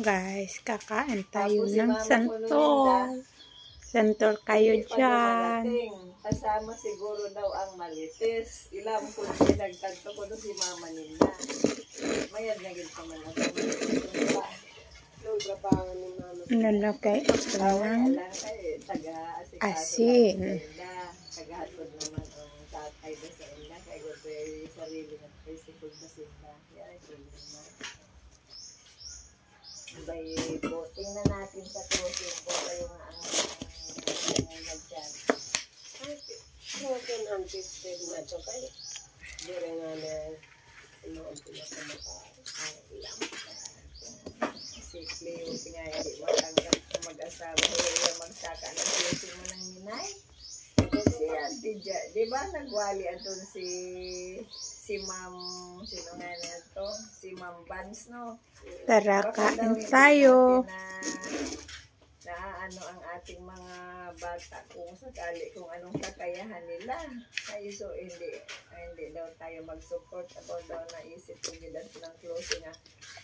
Guys, kakain tayo Tapos ng santol. Santol kayo dyan. Kasama siguro daw ang malitis. Ilang ko na pinagtanto ko doon si Mama nila. Mayad na gid pa man ako. Nalagay ako ng asin. Tagahatod naman ang tatay doon sa ila. Kaya gawin sarili ng principle na sila. Kaya ito naman. Bay po, tingnan natin sa closing po kayo nga ang nagdyan. Closing ang 15 na ito kayo. Dire nga na noon pinakamata. Ilang Si Cleo, tingaya di matanggap na mag-asawa. Kaya magsaka ng closing mo ng minay. Si Auntie Ja, di ba nagwali atun si Ma'am, sino nga na ito? Si Ma'am Vance, no? Tara, kain tayo. Na ano ang ating mga bata kung sakali kung anong kakayahan nila. Ay, so hindi daw tayo mag-support about daw naisip kung gidan ng closing nga.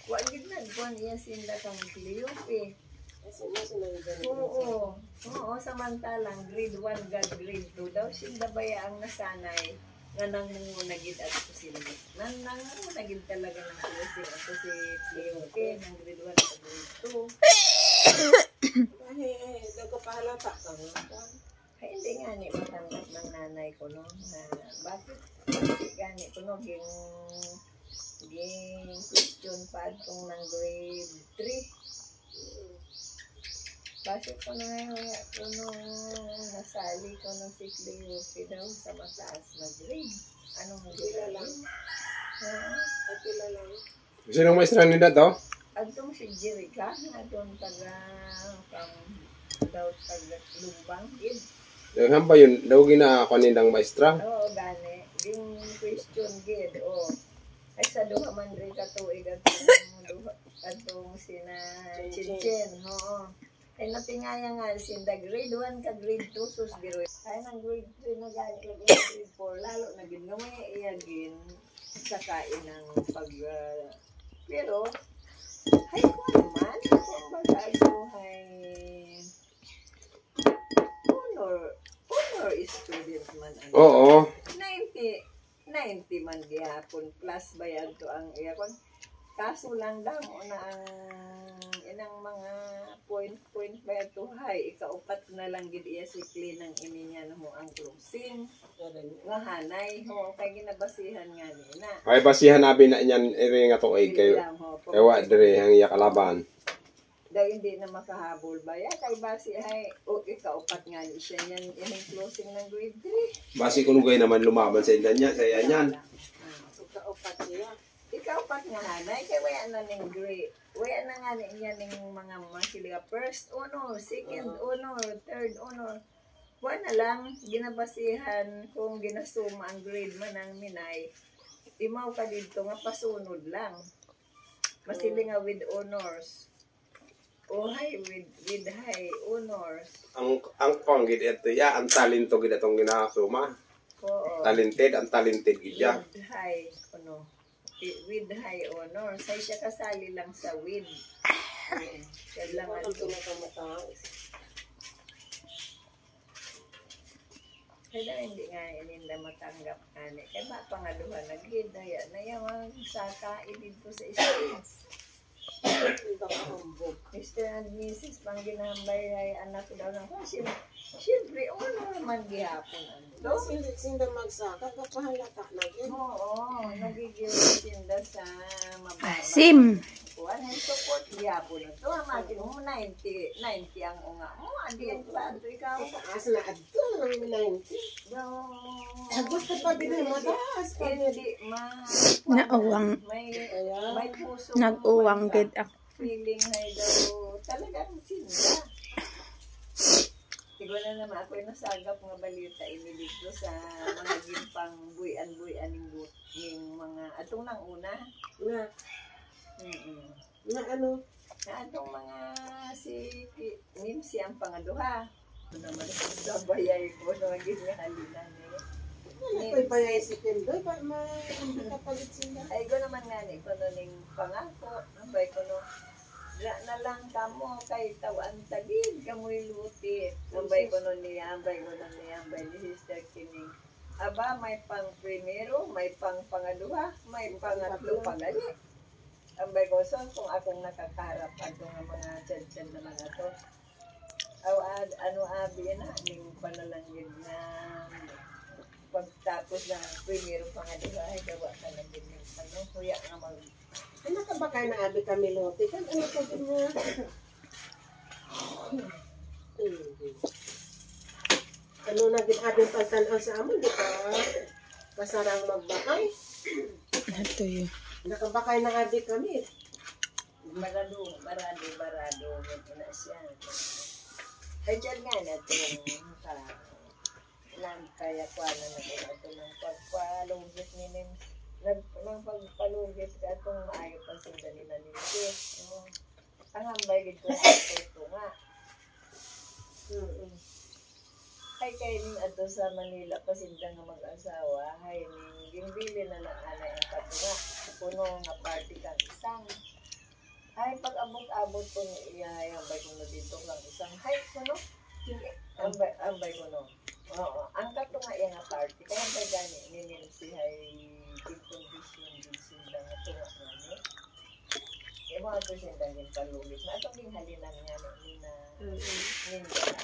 Huwag ginagpuan iya sinda kang Cleope. Oo, samantalang grade 1 God grade 2 daw sinda baya ang nasanay nga nang nagid at ko sila. Nang nagid talaga ng closing ako si Cleope ng grade 1 at grade 2. nagkapahalata ka nga. Ay, hindi nga ni matanggap ng nanay ko no na bakit gani ko no ging question pa itong ng grade 3. Bakit ko na ngayon ko nung nasali ko nung si Cleope daw sa mataas na grade. Anong grade lang? Atila lang. Sinong maestra nila to? Atong si Jerica, atong taga daw taga Lumbang. Daghang ba yun? Daw gina ako nilang maestra? Oo, gani. Yung question gid, oo. Ay sa duha man rin katuig atong sina Chichen, oo. Ay natingaya nga sinda grade 1 ka grade 2 sus biro. Ay nang grade 3 na gani grade 4 lalo na gid gamay iyagin sa kain ng pag pero ay ko naman kung baga ay honor student man ano. Oo. 90 man gihapon plus bayad to ang iyakon. Kaso lang daw na ang inang mga point bayad to high. Ikaupat na lang gid iya si Clean ng ini niya mo ang closing. Nga hanay ho kay ginabasihan nga nina. Ay basihan abi na niyan iri nga to ay kayo. Ewa dire ang iya kalaban. Dahil hindi na makahabol ba ya kay basi ay o ikaupat nga ni siya niyan ining closing ng grade 3. Basi kuno gay naman lumaban sa indan niya, saya niyan. Ikaupat niya. Ikaupat nga hanay kay wala na ning grade. Wala na nga niya ning mga sila first honor, second honor, third honor. Wala lang ginabasihan kung ginasuma ang grade man ng minay. Imaw ka dito nga pasunod lang. Masili nga with honors. O high with high honors. Ang panggid ito ya, ang talento gid atong ginasuma. Oo. Ang talented gid ya. With high ano? With high honors. Ay siya kasali lang sa with. Yan lang Ang pinakamata. Kaya hindi nga nila matanggap kani. Kaya mapangaluhan nagid na yung saka dito sa streets. Mr. and Mrs. pang ginambay ay anak daw ng siyempre honor man gihapon ano. Sinda magsaka kapahalata na yun. Oo, nagigil sinda sa mababa. Asim. Kuan ang support gihapon na to. Amatin mo 90 ang unga mo. Adi ang plato ikaw. Taas na adto ng 90. Gusto pa din mo taas. Hindi Nauwang. may puso. Nag-uwang gid ako. Feeling ay daw talagang sinda. Siguro na naman ako yung nasagap nga balita dito sa mga gimpang buyan-buyan ng mga atong nang una. Na ano? Na atong mga si Nimsi ang pangaduha. Ito naman sa bayay ko na maging halinan Ay bayay si Kendoy pa kapalit sila. Ay ko naman nga ni ko ning pangako. Ambay ko no. Na amo kay tawan tagid kamoy luti. Ambay ko nun niya, ambay ni Sister Kining. Aba, may pang primero, may pang pangaduha, may pangatlo pa gali. Ambay ko son kung akong nakakarap ato nga mga tiyad-tiyad naman ato. Ano abi na, ning panalanggid na pagtapos ng primero pangaduha, ay gawa ka na din yung huya nga mag... Ano ka ba kayo na abi kami lote? Kan ano ka din nga? Ano na ginabing pagtanaw sa amon, di ka kasarang magbakay. Ito yun. Nakabakay na abi kami. Barado, ito na siya. Ay, dyan nga na itong kaya kwa na ito ng pagpalugit ni Nim. Nang pagpalugit ka itong maayo pa sundali na nilipit. Ang hambay dito ito nga. Ay kay ning ato sa Manila pasindang nga mag-asawa, hay ning gimbili na lang anay ang katunga. Puno nga party kang isang. Ay pag-abot-abot ko ni iya ambay ko na dito lang isang. Hay kuno. Ambay ko no. Oo, ang katunga iya nga party kaya ambay gani ni si hay big condition din sindang nga tunga nga ni. Mga to sindang din palugit. Na atong ginhalinan nga ni na ninja.